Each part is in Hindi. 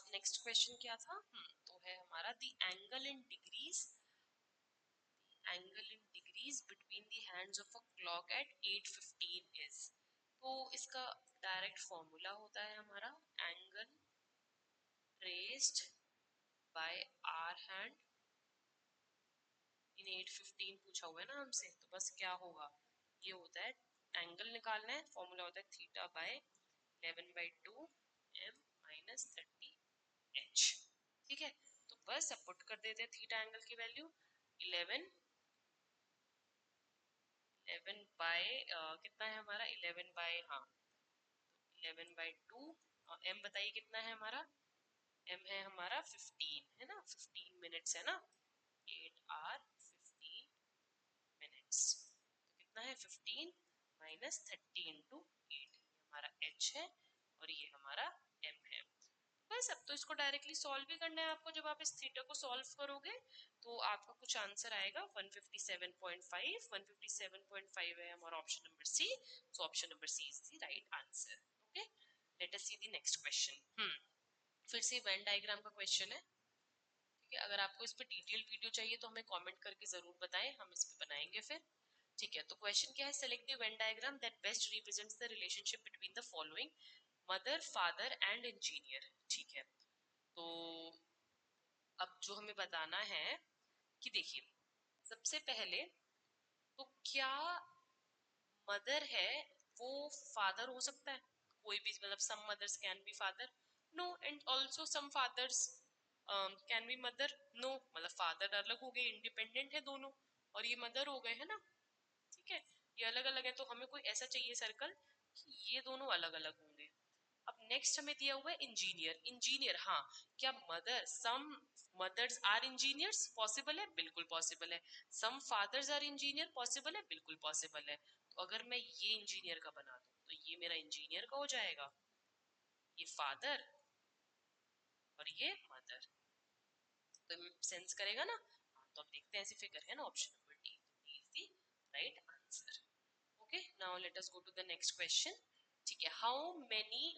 नेक्स्ट क्वेश्चन क्या था? तो है हमारा the angle in degrees between the hands of a clock at 8:15 is. तो इसका डायरेक्ट फॉर्मूला होता है हमारा angle traced by our hand in 8:15 पूछा हुआ है ना हमसे, तो बस क्या होगा, ये होता है एंगल निकालना है, फॉर्मूला होता है theta by 11/2 m minus 30 h। ठीक है, तो बस अब पुट कर देते हैं थीटा एंगल की वैल्यू 11 बाय कितना है हमारा 11 बाय 11/2 और m बताइए कितना है हमारा, m है हमारा 15 है ना, 15 मिनट्स है ना, 8 hour 15 मिनट्स, तो कितना है 15 माइनस 30 इंटू 8, हमारा h है और ये हमारा m है। बस अब तो इसको डायरेक्टली सॉल्व भी करना है आपको। जब आप इस थीटा को सॉल्व करोगे तो आपका कुछ आंसर आएगा 157.5। 157.5 है हमारा option number C, so option number C is the right answer. Okay, let us see the next question. फिर से वेन डायग्राम का क्वेश्चन है। ठीक है, अगर आपको इस पर डिटेल वीडियो चाहिए तो हमें कमेंट करके जरूर बताएं, हम इस पे बनाएंगे फिर। ठीक है, तो क्वेश्चन क्या है, select the Venn diagram that best represents the relationship between the following mother father and engineer. ठीक है, तो अब जो हमें बताना है कि देखिए सबसे पहले तो क्या मदर है वो फादर हो सकता है, कोई भी, मतलब some mothers can be father, no, and also some fathers can be mother, no, मतलब फादर अलग हो गए, इंडिपेंडेंट है दोनों, और ये मदर हो गए है ना। ठीक है, ये अलग अलग है, तो हमें कोई ऐसा चाहिए सर्कल कि ये दोनों अलग अलग होंगे। अब नेक्स्ट हमें दिया हुआ है इंजीनियर। इंजीनियर, हाँ, क्या mother, some mothers are engineers, possible है, बिल्कुल पॉसिबल है। Some fathers are engineer, possible है, बिल्कुल पॉसिबल है। तो अगर मैं ये इंजीनियर का बना दूं तो ये मेरा इंजीनियर का हो जाएगा, ये फादर और ये मदर, तो सेंस करेगा ना। हाँ, तो अब देखते हैं ऐसी फिगर है ना, option number D, D is the right answer. Okay, now let us go to the next question. ठीक है,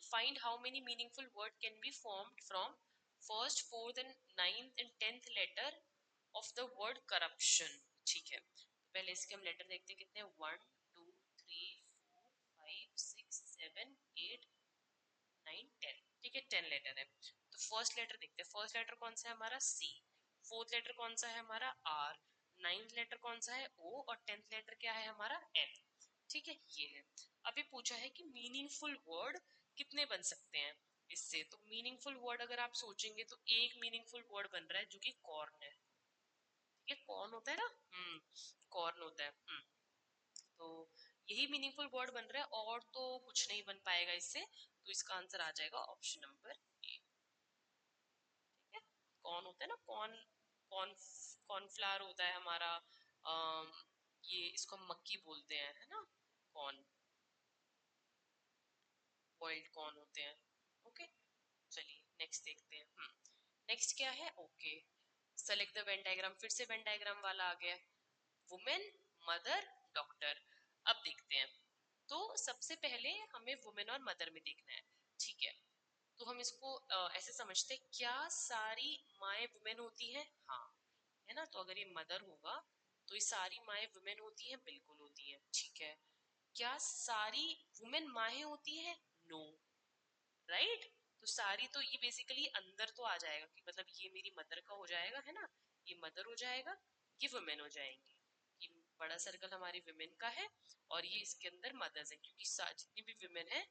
find how many meaningful word can be formed from first, fourth and ninth and 10th letter of the word corruption. ठीक है, तो पहले इसके हम लेटर देखते हैं कितने, 1 2 3 4 5 6 7 8 9 10। ठीक है, 10 लेटर है, तो फर्स्ट लेटर देखते हैं, फर्स्ट लेटर कौन सा है हमारा, सी, फोर्थ लेटर कौन सा है हमारा, आर, नाइन्थ लेटर कौन सा है, ओ, और 10th लेटर क्या है हमारा, एन। ठीक है, ये है। अभी पूछा है कि मीनिंगफुल वर्ड कितने बन सकते हैं इससे, तो मीनिंगफुल वर्ड अगर आप सोचेंगे तो एक मीनिंगफुल वर्ड बन रहा है जो कि कॉर्न है। ठीक है, कॉर्न होता है ना, कॉर्न होता है, तो यही मीनिंगफुल वर्ड बन रहा है, और तो कुछ नहीं बन पाएगा इससे, तो इसका आंसर आ जाएगा ऑप्शन नंबर ए। ठीक है, कॉर्न होता है ना, कॉर्न, कॉर्न, कॉर्नफ्लावर होता है हमारा, ये इसको हम मक्की बोलते हैं है ना, कॉर्न, बॉइल्ड कॉर्न होते हैं। ओके, चलिए नेक्स्ट देखते हैं। नेक्स्ट क्या है, okay, select the Venn diagram, फिर से वेन डायग्राम वाला आ गया, वुमेन, मदर, डॉक्टर। अब देखते हैं, तो सबसे पहले हमें वुमेन और मदर में देखना है। ठीक है, तो हम इसको ऐसे समझते हैं, क्या सारी माएँ वुमेन होती हैं, हाँ, है ना, तो अगर ये मदर होगा तो ये सारी माएँ वुमेन होती हैं, बिल्कुल होती हैं। ठीक है, क्या सारी वुमेन माएँ होती हैं, नो, राइट, तो सारी, तो ये बेसिकली अंदर तो आ जाएगा कि मतलब ये मेरी मदर का हो जाएगा है ना, ये मदर हो जाएगा, ये वुमेन हो जाएंगी, ये बड़ा सर्कल हमारी वुमेन का है और ये इसके अंदर मदर्स है, क्योंकि जितनी भी वुमेन है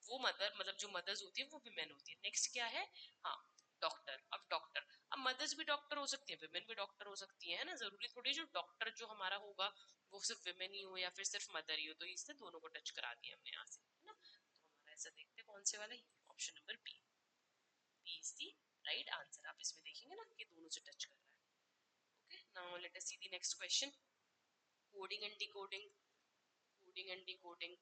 वो मदर, मतलब जो मदर्स होती है वो वुमेन होती है। नेक्स्ट क्या है, हाँ, डॉक्टर। अब डॉक्टर, अब मदर्स भी डॉक्टर हो सकती है, वुमेन भी डॉक्टर हो सकती है ना, जरूरी थोड़ी जो डॉक्टर जो हमारा होगा वो सिर्फ वुमेन ही हो या फिर सिर्फ मदर ही हो, तो इससे दोनों को टच करा दिया हमने यहाँ से, है ना। तो हमारा ऐसा देखते हैं कौन से वाला, option number B, B is the right answer. आप इसमें देखेंगे ना कि दोनों से टच कर रहा है। Okay, now let us see the next question, coding and decoding. Coding and decoding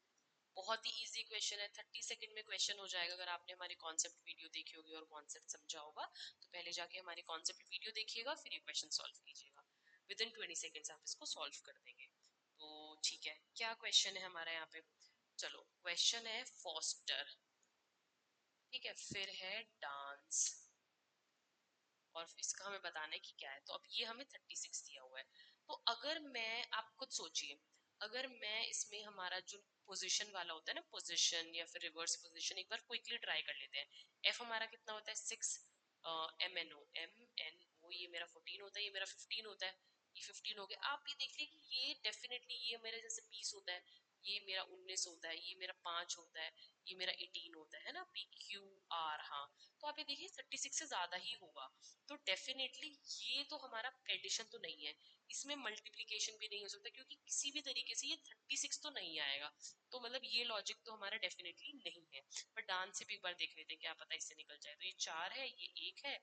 बहुत ही इजी क्वेश्चन है, 30 सेकंड में क्वेश्चन हो जाएगा। अगर आपने हमारी कॉन्सेप्ट वीडियो देखी होगी और कॉन्सेप्ट समझा होगा तो पहले जाके हमारी कॉन्सेप्ट वीडियो देखिएगा, फिर ये क्वेश्चन सॉल्व कीजिएगा, विद इन 20 सेकंड्स आप इसको सॉल्व कर देंगे। तो ठीक है, क्या क्वेश्चन है हमारा यहाँ पे, चलो क्वेश्चन है फॉस्टर, ठीक है, फिर है डांस, डांस, और इसका हमें बताना है कि क्या है। तो अब ये हमें 36 दिया हुआ है। तो अगर मैं, आप खुद सोचिए, अगर मैं इसमें हमारा जो पोजीशन वाला होता है ना, पोजीशन या फिर रिवर्स पोजीशन, एक बार क्विकली ट्राई कर लेते हैं। एफ हमारा कितना होता है 6, एम एन ओ ये मेरा 14 होता है, ये मेरा 15 होता है, ये 15 हो गया। आप ये देखिए कि ये डेफिनेटली ये मेरे जैसे 20 होता है, ये मेरा 19 होता है, ये मेरा 5 होता है, ये मेरा 18 होता है ना, पी क्यू आर। हाँ, तो आप ये देखिए 36 से ज्यादा ही होगा। तो डेफिनेटली ये तो हमारा एडिशन तो नहीं है, इसमें मल्टीप्लिकेशन भी नहीं हो सकता, क्योंकि किसी भी तरीके से ये 36 तो नहीं आएगा। तो मतलब ये लॉजिक तो हमारा डेफिनेटली नहीं है। पर डांस से भी एक बार देख लेते हैं, क्या पता इससे निकल जाए। तो ये 4 है, ये 1 है,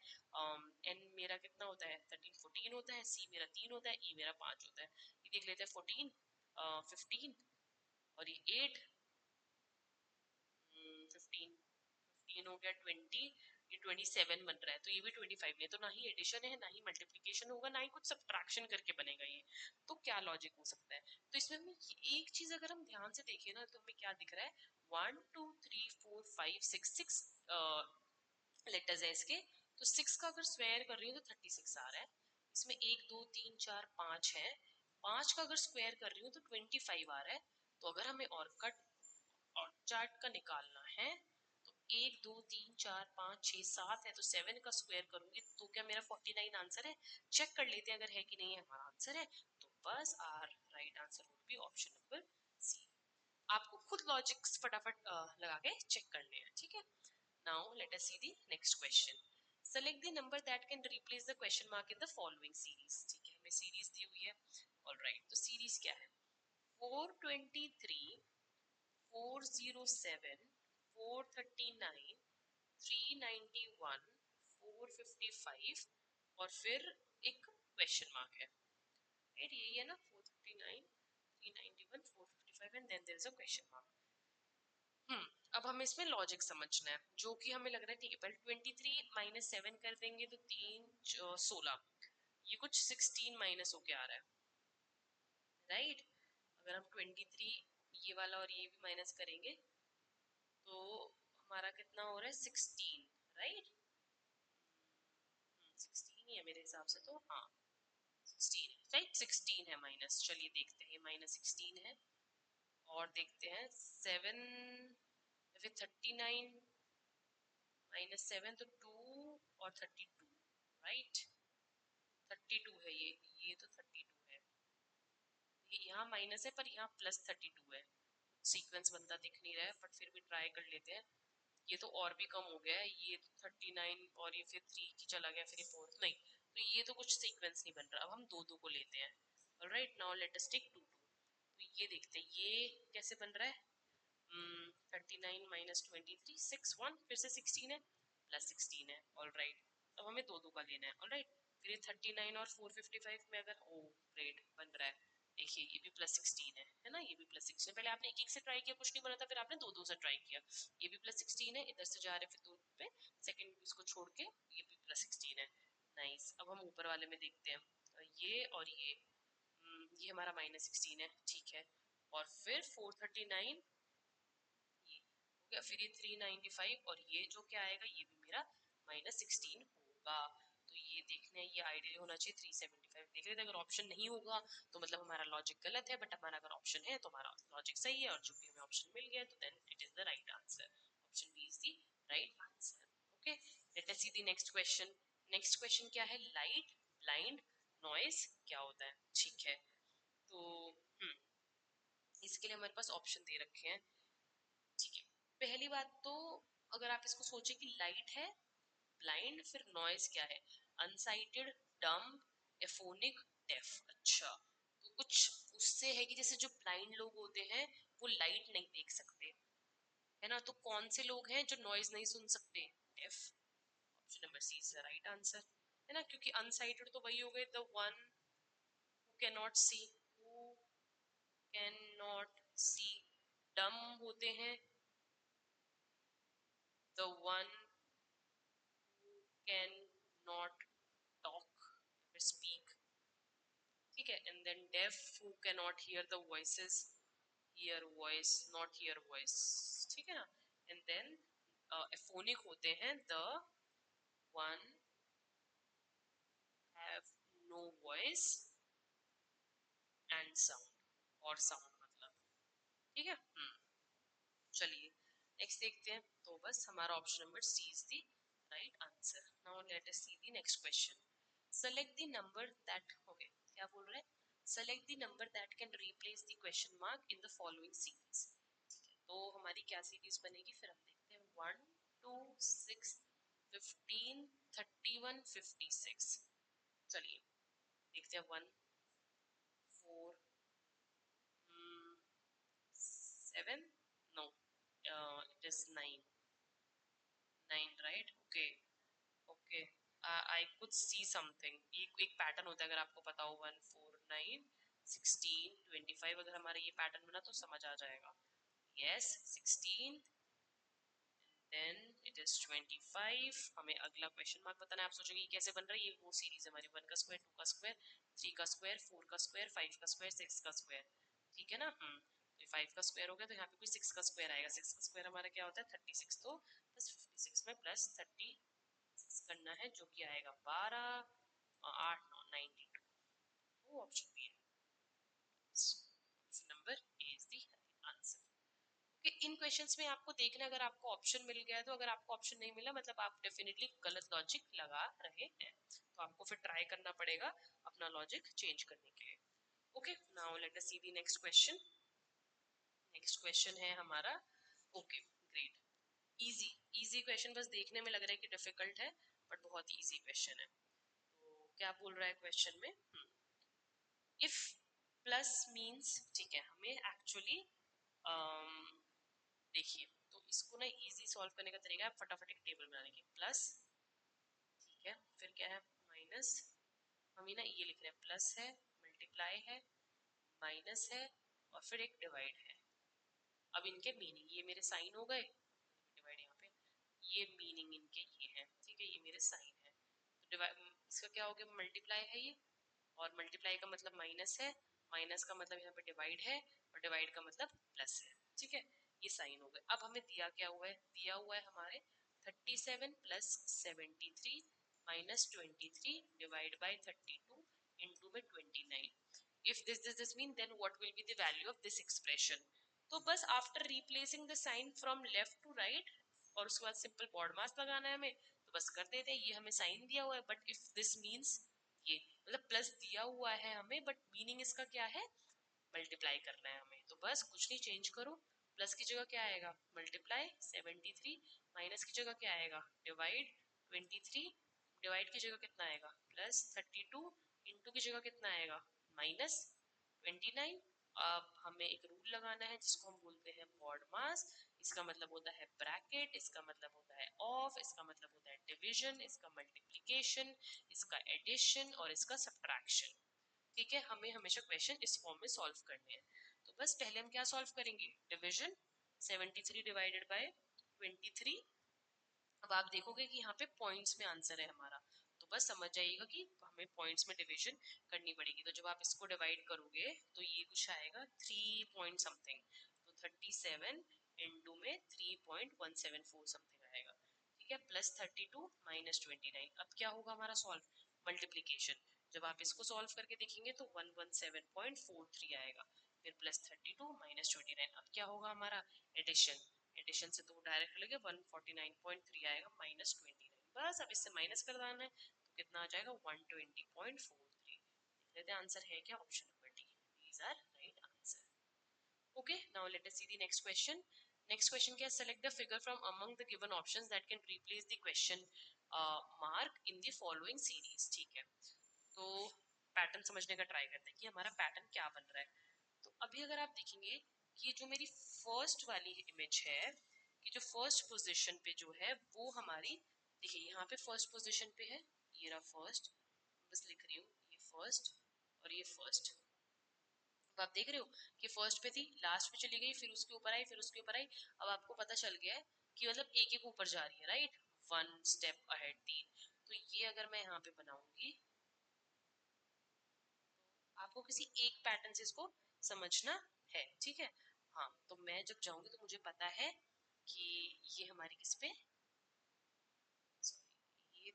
एन मेरा कितना होता है 13 14 होता है, सी मेरा 3 होता है, ई मेरा 5 होता है। ये देख लेते हैं 14, 15 और ये 8, 15 15 हो गया 20, ये 27 बन रहा है, तो ये भी 25 है। तो ना ही एडिशन है, ना ही मल्टीप्लिकेशन होगा, ना ही कुछ सब्ट्रैक्शन करके बनेगा ये। तो क्या लॉजिक हो सकता है? तो इसमें हमें एक चीज अगर हम ध्यान से देखें ना, तो हमें क्या दिख रहा है, 1 2 3 4 5 6 6 लेटर्स है इसके। तो 6 का अगर स्क्वायर कर रही हूँ तो 36 आ रहा है। इसमें 1 2 3 4 5 है, 5 का अगर स्क्वायर कर रही हूँ तो 25 आ रहा है। तो अगर हमें और कट और चार्ट का निकालना है, तो 1 2 3 4 5 6 7 है, तो 7 का स्क्वायर करूंगी तो क्या मेरा 49 आंसर है? चेक कर लेते हैं अगर है कि नहीं है। हमारा आंसर है, तो बस our right answer would be option number C. आपको खुद लॉजिक्स फटाफट लगा के चेक करने हैं, ठीक है। Now let us see the next question. Select the number that can replace the question mark in the following series. ठीक है, हमें सीरीज दी हुई है। ऑलराइट, तो सीरीज क्या है? 423, 407, 439, 391, 455 और फिर एक क्वेश्चन मार्क है, राइट? यही है ना, 439, 391, 455 and then there is a question mark. अब हमें इसमें लॉजिक समझना है, जो कि हमें लग रहा है ठीक है। पहले 23 माइनस 7 कर देंगे तो 3 16, ये कुछ 16 माइनस होके आ रहा है, राइट? अगर हम 23 ये वाला और ये भी माइनस करेंगे तो हमारा कितना हो रहा है 16, राइट? 16 ही है मेरे हिसाब से, तो हाँ 16 है, राइट? 16 है माइनस। चलिए देखते हैं, ये माइनस 16 है। और देखते हैं 7 या फिर 39 माइनस 7 तो 2 और 32, राइट? 32 है ये तो 32 है। ये यहाँ माइनस है पर यहाँ प्लस 32 है। सीक्वेंस बनता दिख नहीं रहा है, बट फिर भी ट्राई कर लेते हैं। ये तो और भी कम हो गया है, ये 39 और ये फिर 3 की चला गया, फिर ये 4 नहीं, तो ये तो कुछ सीक्वेंस नहीं बन रहा। अब हम दो दो को लेते हैं। Alright, now let us take 2 2। तो ये देखते हैं ये कैसे बन रहा है। 39 माइनस 23 6 1, फिर से 16 है, प्लस 16 है। ऑलराइट, अब हमें दो दो का लेना है। ऑलराइट, फिर ये 39 और 455 में अगर ओ ग्रेट बन रहा है, देखिए ये भी प्लस 16 है ना, ये भी प्लस 16। पहले आपने एक एक से ट्राई किया, कुछ नहीं बना था, फिर आपने दो दो से ट्राई किया। ये भी प्लस 16 है, इधर से जा रहे फिर दो पे, सेकंड इसको छोड़ के ये भी प्लस 16 है। नाइस। अब हम ऊपर वाले में देखते हैं, ये और ये हमारा माइनस 16 है, ठीक है। और फिर 439 ये हो गया, फिर ये 395 और ये जो क्या आएगा, ये भी मेरा माइनस 16 होगा। तो ये देखना है, ये आइडियली होना चाहिए 375। देख लेते हैं, अगर ऑप्शन नहीं होगा तो मतलब हमारा लॉजिक गलत है, बट हमारा अगर ऑप्शन है तो हमारा लॉजिक सही है, और चूंकि हमें ऑप्शन मिल गया तो then it is the right answer. Option B is the right answer. Okay, let us see the next question. Next question क्या है? लाइट, ब्लाइंड, नॉइज क्या होता है? ठीक है, तो इसके लिए हमारे पास ऑप्शन दे रखे हैं, ठीक है। पहली बात तो अगर आप इसको सोचे कि लाइट है, ब्लाइंड, फिर नॉइज क्या है? अनसाइटेड, डम्ब, एफोनिक, डेफ। अच्छा, तो कुछ उससे है कि जैसे जो ब्लाइंड लोग होते हैं वो लाइट नहीं देख सकते, है ना? तो कौन से लोग हैं जो नॉइज नहीं सुन सकते? Deaf. Option number C is the right answer, है ना? क्योंकि अनसाइटेड तो वही हो गए, the one who can not see, who can not see. Dumb होते हैं the one who can not talk or speak, ठीक है। and then deaf who cannot hear the voices, hear voice not hear voice, ठीक है ना। and then एफोनिक होते हैं the 1 have no voice and sound और sound मतलब, ठीक है। चलिए नेक्स्ट देखते हैं। तो बस हमारा option number C is the right answer. Now let us see the next question. Select the number that, okay क्या बोल रहे हैं, select the number that can replace the question mark in the following series. तो हमारी क्या सीरीज बनेगी, फिर हम देखते हैं। 1 2 6 15 31 56। चलिए देखते हैं। 1 4 7, no it is 9 right, okay okay. I could see something, एक पैटर्न होता है अगर आपको पता हो। 1 4 9 16 25, अगर हमारा ये पैटर्न बना तो समझ आ जाएगा। Yes 16 then it is 25। हमें अगला क्वेश्चन मार्क बताना है। आप सोचेंगे ये कैसे बन रहा है, ये वो सीरीज है हमारी। 1 का स्क्वायर, 2 का स्क्वायर, 3 का स्क्वायर, 4 का स्क्वायर, 5 का स्क्वायर, 6 का स्क्वायर, ठीक है ना। तो 5 का स्क्वायर हो गया, तो यहाँ पे कोई 6 का स्क्वायर आएगा। 6 का स्क्वायर हमारा क्या होता है 36, तो बस 56 में प्लस 36 करना है, जो कि आएगा 12 और 8 9 92। वो ऑप्शन बी है, option number A is the answer. कि इन क्वेश्चंस में आपको देखना, अगर आपको ऑप्शन मिल गया तो, अगर आपको ऑप्शन नहीं मिला मतलब आप डेफिनेटली गलत लॉजिक लगा रहे हैं, तो आपको फिर ट्राई करना पड़ेगा अपना लॉजिक चेंज करने के लिए। Okay now let us see the next question. Next question है हमारा, okay great, easy easy question, बस देखने में लग रहा है कि डिफिकल्ट है बट बहुत इजी क्वेश्चन है। तो क्या बोल रहा है क्वेश्चन में, इफ प्लस मीन्स, ठीक है, हमें एक्चुअली देखिए, तो इसको ना इजी सॉल्व करने का तरीका है फटाफट एक टेबल बनाने की। प्लस, ठीक है, फिर क्या है माइनस, हम ना ये लिख रहे हैं प्लस है, मल्टीप्लाई है, माइनस है और फिर एक डिवाइड है। अब इनके मीनिंग, ये मेरे साइन हो गए, डिवाइड यहाँ पे, ये मीनिंग इनके ये है, ठीक है, ये मेरे साइन है। तो डिवाइड, इसका क्या हो गया, मल्टीप्लाई है ये, और मल्टीप्लाई का मतलब माइनस है, माइनस का मतलब यहाँ पे डिवाइड है, और डिवाइड का मतलब प्लस है, ठीक है। ये साइन हो गए। अब हमें दिया क्या हुआ है, दिया हुआ है हमारे 37 plus 73 minus 23 divide by 32 into में 29। if this mean then what will be the value of this expression। तो बस after replacing the sign from left to right, और उसके बाद सिंपल बॉड मास लगाना है हमें, तो बस कर देते हैं। ये हमें साइन दिया हुआ है, बट इफ दिस मीन्स, ये मतलब प्लस दिया हुआ है हमें बट मीनिंग इसका क्या है, मल्टीप्लाई करना है हमें। तो बस कुछ नहीं, चेंज करो, प्लस की जगह क्या आएगा मल्टीप्लाई 73, माइनस की जगह क्या आएगा डिवाइड 23, डिवाइड की जगह कितना आएगा प्लस 32, इंटू की जगह कितना आएगा माइनस 29। अब हमें एक रूल लगाना है जिसको हम बोलते हैं बॉड मास। इसका मतलब होता है ब्रैकेट, इसका मतलब होता है ऑफ, इसका मतलब होता है डिवीजन, इसका मल्टीप्लिकेशन, इसका एडिशन और इसका सब्ट्रैक्शन, ठीक है। हमें हमेशा क्वेश्चन इस फॉर्म में सॉल्व करने हैं। तो बस पहले हम क्या सॉल्व करेंगे, डिवीजन 73 डिवाइडेड बाय 23। अब आप देखोगे कि यहाँ पे पॉइंट्स में आंसर है हमारा, तो बस समझ जाइएगा कि हमें पॉइंट्स में डिवीजन करनी पड़ेगी। तो जब आप इसको डिवाइड करोगे तो ये कुछ आएगा 3 पॉइंट समथिंग, तो 37 इंटू में 3.174 समथिंग आएगा, ठीक है, प्लस 32 माइनस 29। अब क्या होगा हमारा सॉल्व, मल्टीप्लीकेशन। जब आप इसको सॉल्व करके देखेंगे तो 117.43 आएगा, फिर प्लस 32 माइनस 29। अब क्या होगा हमारा एडिशन, एडिशन से तो डायरेक्ट लगे 149.3 आएगा माइनस 29। बस अब इससे माइनस कर देना है तो कितना आ जाएगा 120.43। देख लेते हैं आंसर है क्या, option number D, these are right answer. Okay now let us see the next question. Next question क्या है, select the figure from among the given options that can replace the question mark in the following series, ठीक है। तो पैटर्न समझने का ट्राई करते हैं कि हमारा पैटर्न क्या बन रहा है। तो अभी अगर आप देखेंगे कि जो मेरी फर्स्ट वाली इमेज है, कि जो फर्स्ट पोजीशन पे जो है वो हमारी, देखिए यहाँ पे फर्स्ट पोजीशन पे है, ये रहा फर्स्ट, बस लिख रही हूँ ये फर्स्ट और ये फर्स्ट। अब आप देख रहे हो कि फर्स्ट पे थी, लास्ट पे चली गई, फिर उसके ऊपर आई, फिर उसके ऊपर आई। अब आपको पता चल गया है कि मतलब एक एक ऊपर जा रही है, राइट, वन स्टेप अहेड थी। तो ये अगर मैं यहाँ पे बनाऊंगी, आपको किसी एक पैटर्न से इसको समझना है, ठीक है। हाँ तो मैं जब जाऊंगी तो मुझे पता है कि ये हमारी किस पे, सॉरी, ये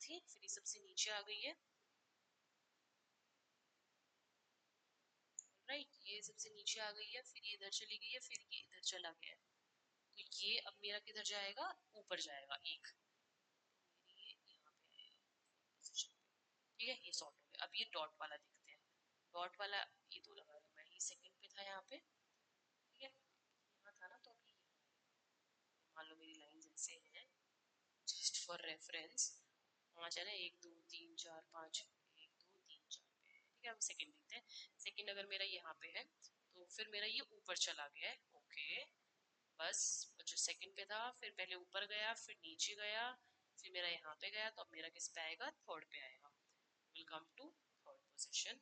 थी, फिर ये सबसे नीचे आ गई है, राइट, ये सबसे नीचे आ गई है, फिर ये इधर चली गई है, फिर ये इधर चला गया है, तो ये अब मेरा किधर जाएगा, ऊपर जाएगा एक, ये यहाँ पे आएगा पोजीशन पे, ठीक है, ये सॉर्ट हो गया। अब ये डॉट वाला देखते हैं, डॉट वाला ये दो लगा रहा, मैं ये सेकंड पे था यहाँ पे, ठीक है, यहाँ था ना, तो अभी मान लो मेरी लाइंस ऐसे हैं, जस्ट फॉर रेफरेंस, पांच है ना, एक दो तीन चार पाँच, एक दो तीन चार पे है, ठीक है, हम सेकंड देखते हैं, सेकंड अगर मेरा यहाँ पे है तो फिर मेरा ये ऊपर चला गया है, ओके, बस जो सेकंड पे था, फिर पहले ऊपर गया, फिर नीचे गया, फिर मेरा यहाँ पे गया, तो अब मेरा किस पे आएगा, थर्ड पे आएगा, will come to third position.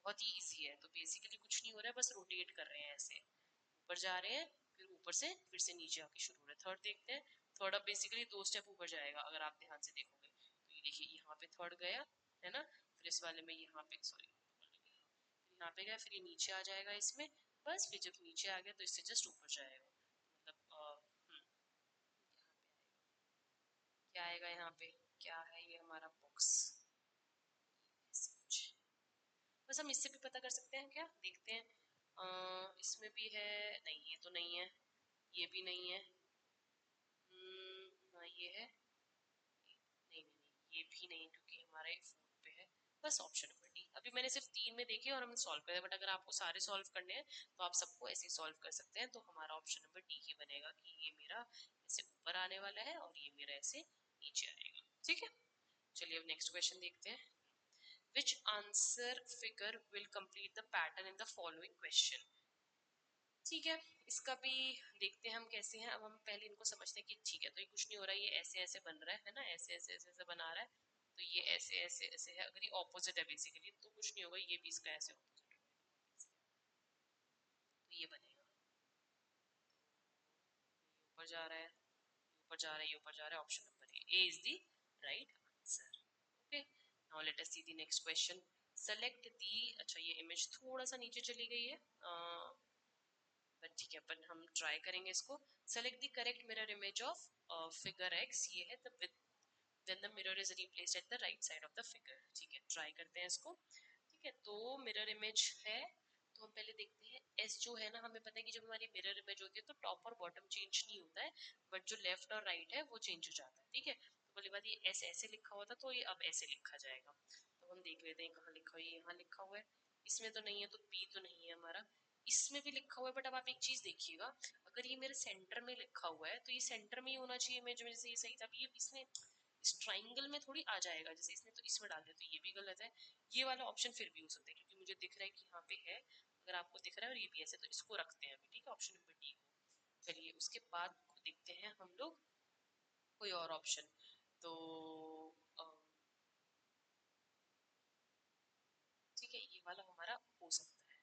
बहुत ही इजी है, तो बेसिकली कुछ नहीं हो रहा है, बस रोटेट कर रहे हैं ऐसे, ऊपर जा रहे हैं, फिर ऊपर से फिर से नीचे आके शुरू हो रहा है। थर्ड देखते हैं, थर्ड अब बेसिकली दो स्टेप ऊपर जाएगा अगर आप ध्यान से देखोगे, तो ये देखिए यहाँ पे थर्ड गया है ना, फिर इस वाले में यहाँ पे सॉरी, फिर यहाँ पे गया, फिर ये नीचे आ जाएगा इसमें, बस फिर जब नीचे आ गया तो इससे जस्ट ऊपर जाएगा, मतलब क्या आएगा यहाँ पे, क्या है ये हमारा बॉक्स, बस हम इससे भी पता कर सकते हैं क्या, देखते हैं, इसमें भी है, नहीं ये तो नहीं है, ये भी नहीं है, हाँ ये है, नहीं नहीं नहीं ये भी नहीं, क्योंकि हमारा फोन पे है, बस ऑप्शन नंबर डी। अभी मैंने सिर्फ तीन में देखे और हमने सॉल्व करे, बट अगर आपको सारे सॉल्व करने हैं तो आप सबको ऐसे ही सॉल्व कर सकते हैं, तो हमारा ऑप्शन नंबर डी ही बनेगा कि ये मेरा ऐसे ऊपर आने वाला है और ये मेरा ऐसे नीचे आएगा, ठीक है। चलिए अब नेक्स्ट क्वेश्चन देखते हैं, विच answer figure will complete the pattern in the following question, ठीक है, इसका भी देखते हैं हम कैसे हैं। अब हम पहले इनको समझते हैं कि ठीक है, तो ये कुछ नहीं हो रहा है, ये ऐसे ऐसे बन रहा है ना, ऐसे ऐसे ऐसे ऐसे बना रहा है, तो ये ऐसे ऐसे ऐसे है, अगर ये ऑपोजिट है बेसिकली तो कुछ नहीं होगा, ये भी इसका ऐसे ऑपोजिट होगा, तो ये बनेगा, ऊपर जा रहा है, ऊपर जा रहा है, ये ऊपर जा रहा है, option number A is the right answer, okay. Now let us see the next question, select दी, अच्छा ये इमेज थोड़ा सा नीचे चली गई है, बट ठीक है, अपन हम ट्राई करेंगे इसको, select the correct mirror image of figure x, ये है the then the mirror is replaced at the right side of the figure, ठीक है, ट्राई करते हैं इसको, ठीक है, तो मिरर इमेज है, तो हम पहले देखते हैं एस जो है ना, हमें पता है कि जब हमारी मिरर इमेज होती है तो टॉप और बॉटम चेंज नहीं होता है, बट जो लेफ्ट और राइट है वो चेंज हो जाता है, ठीक है, तो पहली बात ये एस ऐसे लिखा हुआ था, तो ये अब ऐसे लिखा जाएगा, तो हम देख लेते हैं कहाँ लिखा हुआ है, यहाँ लिखा हुआ है, इसमें तो नहीं है, तो बी तो नहीं है हमारा, इसमें भी लिखा हुआ है, बट अब आप एक चीज देखिएगा, अगर ये मेरे सेंटर में लिखा हुआ है तो ये सेंटर में ही होना चाहिए इमेज में, जैसे ये सही था, ये इसने इस ट्राइंगल में थोड़ी आ जाएगा, जैसे इसने तो इसमें डाल दिया, तो ये भी गलत है, ये वाला ऑप्शन फिर भी हो सकता है क्योंकि मुझे दिख रहा है कि यहाँ पे है, अगर आपको दिख रहा है और ये भी ऐसे, तो इसको रखते हैं अभी, ठीक है, ऑप्शन नंबर डी को। चलिए उसके बाद देखते हैं हम लोग कोई और ऑप्शन, तो ठीक है, ये वाला हमारा हो सकता है।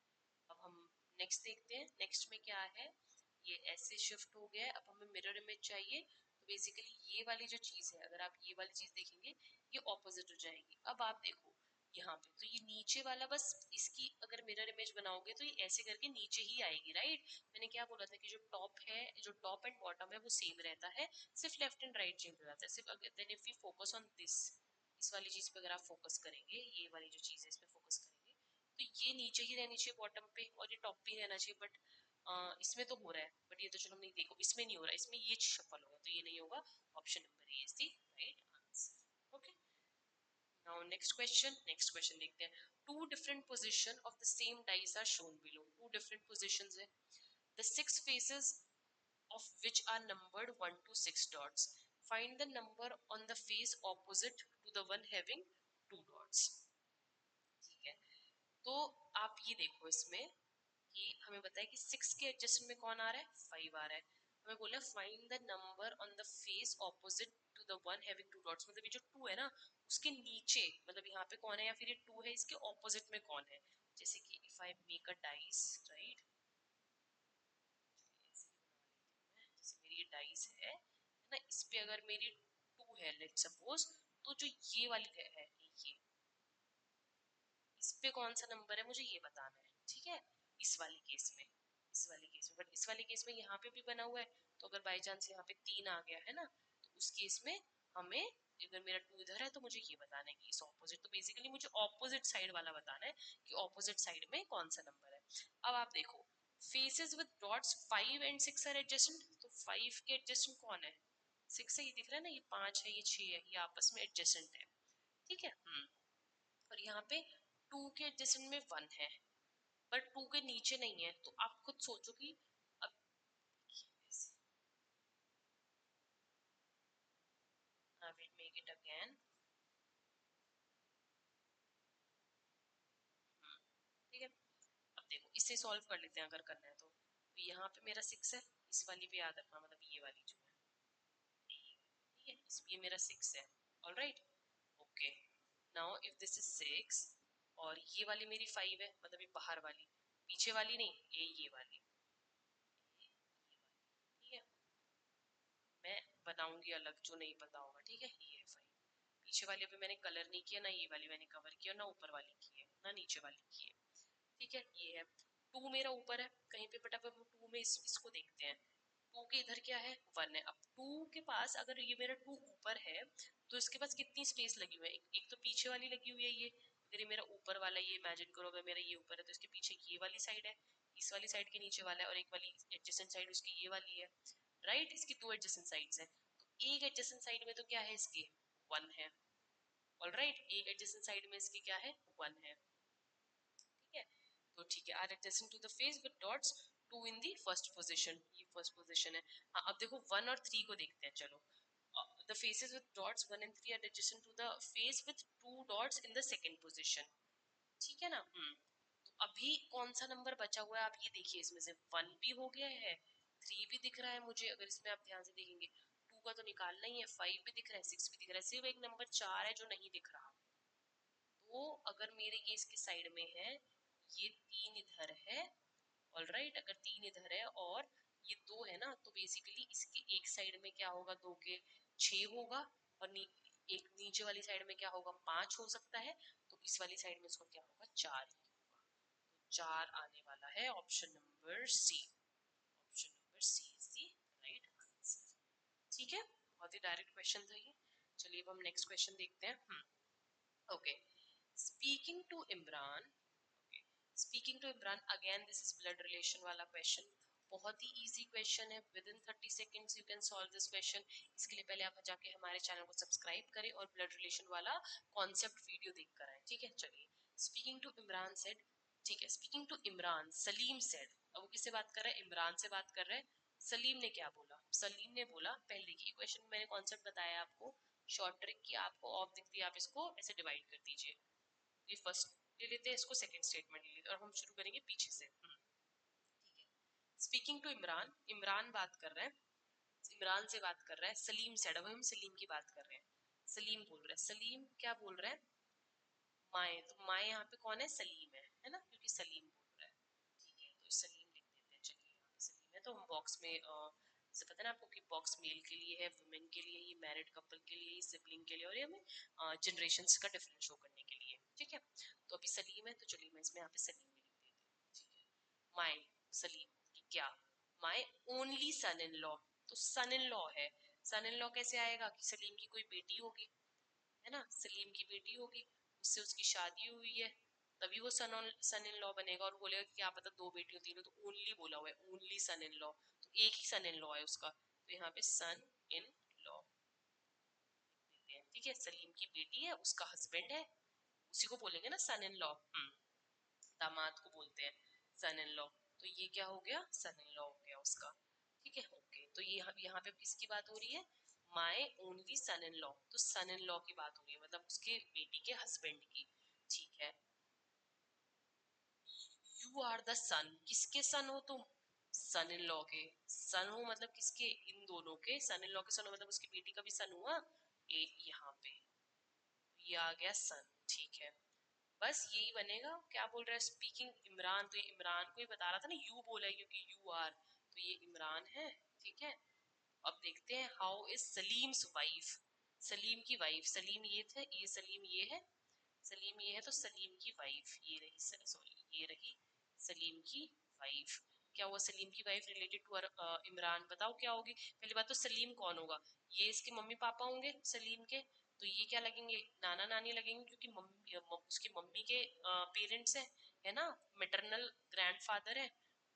अब हम नेक्स्ट देखते हैं, नेक्स्ट में क्या है, ये ऐसे शिफ्ट हो गया है, अब हमें मिरर इमेज चाहिए, तो बेसिकली ये वाली जो चीज है, अगर आप ये वाली चीज देखेंगे ये ऑपोजिट हो जाएगी, अब आप देखो यहाँ पे, तो ये नीचे वाला बस इसकी अगर मिरर इमेज बनाओगे तो ये ऐसे करके नीचे ही आएगी, राइट, मैंने क्या बोला था कि जो टॉप है, जो टॉप एंड बॉटम है वो सेम रहता है, सिर्फ लेफ्ट एंड राइट चेंज हो जाता है, सिर्फ अगर then if we focus on this, इस वाली चीज पे अगर आप फोकस करेंगे, ये वाली जो चीज है इस पे फोकस करेंगे, तो ये नीचे ही रहनी चाहिए बॉटम पे और ये टॉप पे ही रहना चाहिए, बट इसमें तो हो रहा है, बट ये तो चलो नहीं, देखो इसमें नहीं हो रहा है, इसमें ये शफल होगा, तो ये नहीं होगा, option number A is the right answer, okay. Now next question देखते हैं, two different position of the same dice are shown below, two different positions है, द सिक्स फेसेस of which are numbered 1 to 6 dots, find the number on the face opposite to the one having two dots, ठीक है, तो आप ये देखो इसमें कि हमें बताया कि 6 के एडजस्टमेंट में कौन आ रहा है, 5 आ रहा है, हमें बोला find the number on the face opposite to the one having two dots, मतलब ये जो 2 है ना उसके नीचे, मतलब यहाँ पे कौन है, या फिर ये 2 है इसके ऑपोजिट में कौन है, जैसे कि if I make a dice, right, जैसे मेरी ये डाइस है ना, इस पे अगर मेरी 2 है लेट सपोज, तो जो ये वाली है ये, इस पे कौन सा नंबर है मुझे ये बताना है, ठीक है, इस वाली केस में, इस वाली केस में, बट इस वाली केस में यहाँ पे भी बना हुआ है, तो अगर बाई चांस यहाँ पे 3 आ गया है ना, तो उस केस में हमें अगर मेरा 2 इधर है तो मुझे ये बताना है कि इस ऑपोजिट, तो बेसिकली मुझे ऑपोजिट साइड वाला बताना है कि ऑपोजिट साइड में कौन सा नंबर है। अब आप देखो faces with dots 5 and 6 are adjacent, तो 5 के एडजेसेंट कौन है, 6 है, ये दिख रहा है ना, ये 5 है, ये 6 है, ये आपस में एडजेसेंट है, ठीक है। और यहाँ पे 2 के एडजेसेंट में 1 है, पर 2 के नीचे नहीं है, तो आप खुद सोचो कि अब I will make it again। ठीक है, अब देखो इसे सॉल्व कर लेते हैं अगर करना है तो यहाँ पे मेरा 6 है, इस वाली पे याद रखना, मतलब ये वाली जो है, ठीक है, इस ये मेरा 6 है, alright, okay. Now if this is 6 और ये वाली मेरी 5 है, मतलब ये बाहर वाली, पीछे वाली नहीं, ये वाली, ठीक है, मैं बनाऊंगी अलग जो नहीं पता होगा, ठीक है, ये है 5, पीछे वाली अभी मैंने कलर नहीं किया ना, ये वाली मैंने कवर किया ना, ऊपर वाली की है ना, नीचे वाली की है, ठीक है, ये है 2 मेरा ऊपर है कहीं पे, बट अब हम 2 में इसको देखते हैं, 2 के इधर क्या है 1 है, अब 2 के पास अगर ये मेरा 2 ऊपर है तो इसके पास कितनी स्पेस लगी हुई है, एक तो पीछे वाली लगी हुई है, ये अगर ये मेरा ऊपर वाला, ये इमेजिन करो अगर मेरा ये ऊपर है तो इसके पीछे ये वाली साइड है, इस वाली साइड के नीचे वाला है, और एक वाली एडजेसेंट साइड उसकी ये वाली है, राइट, इसकी 2 एडजेसेंट साइड्स है, तो एक एडजेसेंट साइड में तो क्या है इसके 1 है, ऑलराइट, एक एडजेसेंट साइड में इसकी क्या है 1 है, ठीक है, तो ठीक है, are adjacent to the face with dots 2 in the first position, ये फर्स्ट पोजीशन है। हाँ, अब देखो 1 और 3 को देखते हैं, चलो the faces with dots 1 and 3 are adjacent to the face with 2 dots in the second position, ठीक है ना। तो अभी कौन सा नंबर बचा हुआ है आप ये देखिए, इसमें से 1 भी हो गया है, 3 भी दिख रहा है मुझे, अगर इसमें आप ध्यान से देखेंगे 2 का तो निकालना ही है, 5 भी दिख रहा है, 6 भी दिख रहा है, सिर्फ एक नंबर 4 है जो नहीं दिख रहा, तो अगर मेरे ये इसके साइड में है, ये 3 इधर है, ऑलराइट, अगर 3 इधर है और ये 2 है ना, तो बेसिकली इसके एक साइड में क्या होगा, 2 के 6 होगा, और एक नीचे वाली साइड में क्या होगा 5 हो सकता है, तो इस वाली साइड में इसको क्या होगा 4 ही होगा, तो 4 आने वाला है, option number C, option number C is the right answer, ठीक है, बहुत ही डायरेक्ट क्वेश्चन था ये। चलिए अब हम नेक्स्ट क्वेश्चन देखते हैं। Okay, speaking to Imran, okay, speaking to Imran, again this is blood relation वाला क्वेश्चन, बहुत ही इजी क्वेश्चन है, within 30 seconds you can solve this question. इसके लिए पहले आप जाके हमारे चैनल को सब्सक्राइब करें और ब्लड रिलेशन वाला कॉन्सेप्ट वीडियो देख कर आए, ठीक है। चलिए, स्पीकिंग टू इमरान सेड, ठीक है, speaking to Imran Salim said, अब वो किससे बात कर रहे हैं, इमरान से बात कर रहे हैं, सलीम ने क्या बोला, सलीम ने बोला, पहले की क्वेश्चन में मैंने कॉन्सेप्ट बताया आपको, शॉर्ट ट्रिक की, आपको ऑफ दिखती है, आप इसको ऐसे डिवाइड कर दीजिए, ये फर्स्ट ले लेते हैं, इसको सेकंड स्टेटमेंट ले लेते हैं, और हम शुरू करेंगे पीछे से। ठीक है, स्पीकिंग टू इमरान, इमरान बात कर रहे हैं, इमरान से बात कर रहा है, सलीम सेड, अब हम सलीम की बात कर रहे हैं, सलीम बोल रहा है, सलीम क्या बोल रहा है, माए, तो माए यहाँ पे कौन है, सलीम है ना, क्योंकि सलीम बोल रहा है, ठीक है, तो सलीम लिख देते हैं, चलिए यहाँ पे सलीम है, तो हम बॉक्स में जैसे पता है ना आपको कि बॉक्स मेल के लिए है, वुमेन के लिए, ये मैरिड कपल के लिए, सिबलिंग के लिए, और ये हमें जनरेशंस का डिफरेंस शो करने के लिए, ठीक है। तो अभी सलीम है, तो चलिए मैं इसमें यहाँ पे सलीम भी लिख देती हूँ, ठीक है, माई सलीम की क्या, my only son in law, तो सन इन लॉ है, सन इन लॉ कैसे आएगा कि सलीम की कोई बेटी होगी, है ना, सलीम की बेटी होगी, उससे उसकी शादी हुई है, तभी वो सन इन लॉ बनेगा, और बोलेगा कि क्या पता दो बेटी होती है, तो ओनली बोला हुआ है, ओनली सन इन लॉ, तो एक ही सन इन लॉ है उसका, तो यहाँ पे सन इन लॉ देते हैं, ठीक है, सलीम की बेटी है, उसका हस्बैंड है, उसी को बोलेंगे ना सन इन लॉ, दामाद को बोलते हैं सन इन लॉ, तो ये क्या हो गया सन इन लॉ हो गया उसका, ठीक है, ओके, तो ये यहाँ पे किसकी बात हो रही है, my only son in law, तो सन इन लॉ की बात हो रही है, मतलब उसके बेटी के हस्बैंड की, ठीक है। यू आर द सन, किसके सन हो तुम, सन इन लॉ के सन हो, मतलब किसके, इन दोनों के, सन इन लॉ के सन हो, मतलब उसकी बेटी का भी सन हुआ, एक यहाँ पे ये आ गया सन, ठीक है, बस यही बनेगा, क्या बोल रहा है, स्पीकिंग इमरान, तो ये इमरान को ही बता रहा था ना, यू बोला है क्योंकि यू आर, तो ये इमरान है, ठीक है। अब देखते हैं how is Salim's wife, Salim की वाइफ, सलीम ये थे, ये सलीम ये है, सलीम ये है, तो सलीम की वाइफ ये रही, सॉरी ये रही सलीम की वाइफ, क्या हुआ, सलीम की वाइफ रिलेटेड टू इमरान, बताओ क्या होगी। पहली बात तो सलीम कौन होगा, ये इसके मम्मी पापा होंगे सलीम के, तो ये क्या लगेंगे, नाना नानी लगेंगे, क्योंकि उसकी मम्मी के पेरेंट्स है ना, मेटरनल ग्रैंडफादर है,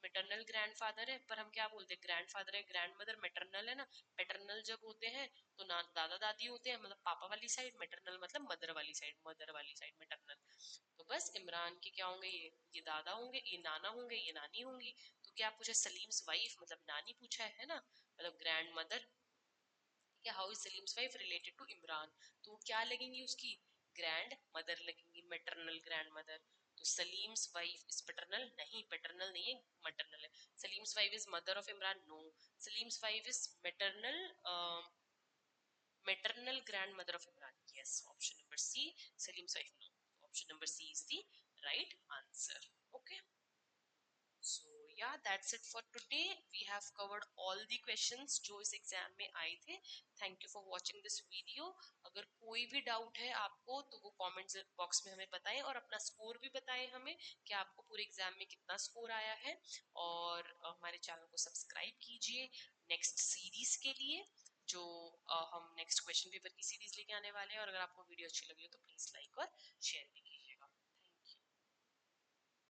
मेटरनल ग्रैंडफादर है, पर हम क्या बोलते हैं, ग्रैंडफादर है, ग्रैंडमदर मेटरनल है ना। पेटर्नल जब होते हैं तो ना दादा दादी होते हैं, मतलब पापा वाली साइड, मेटरनल मतलब मदर वाली साइड, मदर वाली साइड मेटरनल। तो बस इमरान के क्या होंगे, ये दादा होंगे, ये नाना होंगे, ये नानी होंगी। तो क्या पूछा, सलीम्स वाइफ मतलब नानी पूछा है ना, मतलब ग्रैंड मदर। क्या, how is Salim's wife related to Imran, तो क्या लगेंगी उसकी, ग्रैंड मदर लगेंगी, मेटरनल ग्रैंड मदर। तो सलीम्स वाइफ इज पैटर्नल नहीं, पैटर्नल नहीं है, मैटरनल है। Salim's wife is mother of Imran, no. Salim's wife is maternal, maternal grandmother of Imran. Yes, option number C, Salim's wife. No, option number C is the right answer. Okay. So yeah, that's it for today. We have covered all the questions जो इस एग्जाम में आए थे. Thank you for watching this video. अगर कोई भी डाउट है आपको तो वो कमेंट बॉक्स में हमें बताएं, और अपना स्कोर भी बताएं हमें कि आपको पूरे एग्जाम में कितना स्कोर आया है, और हमारे चैनल को सब्सक्राइब कीजिए नेक्स्ट सीरीज के लिए, जो हम नेक्स्ट क्वेश्चन पेपर की सीरीज लेके आने वाले हैं। और अगर आपको वीडियो अच्छी लगी हो तो प्लीज लाइक और शेयर भी कीजिए।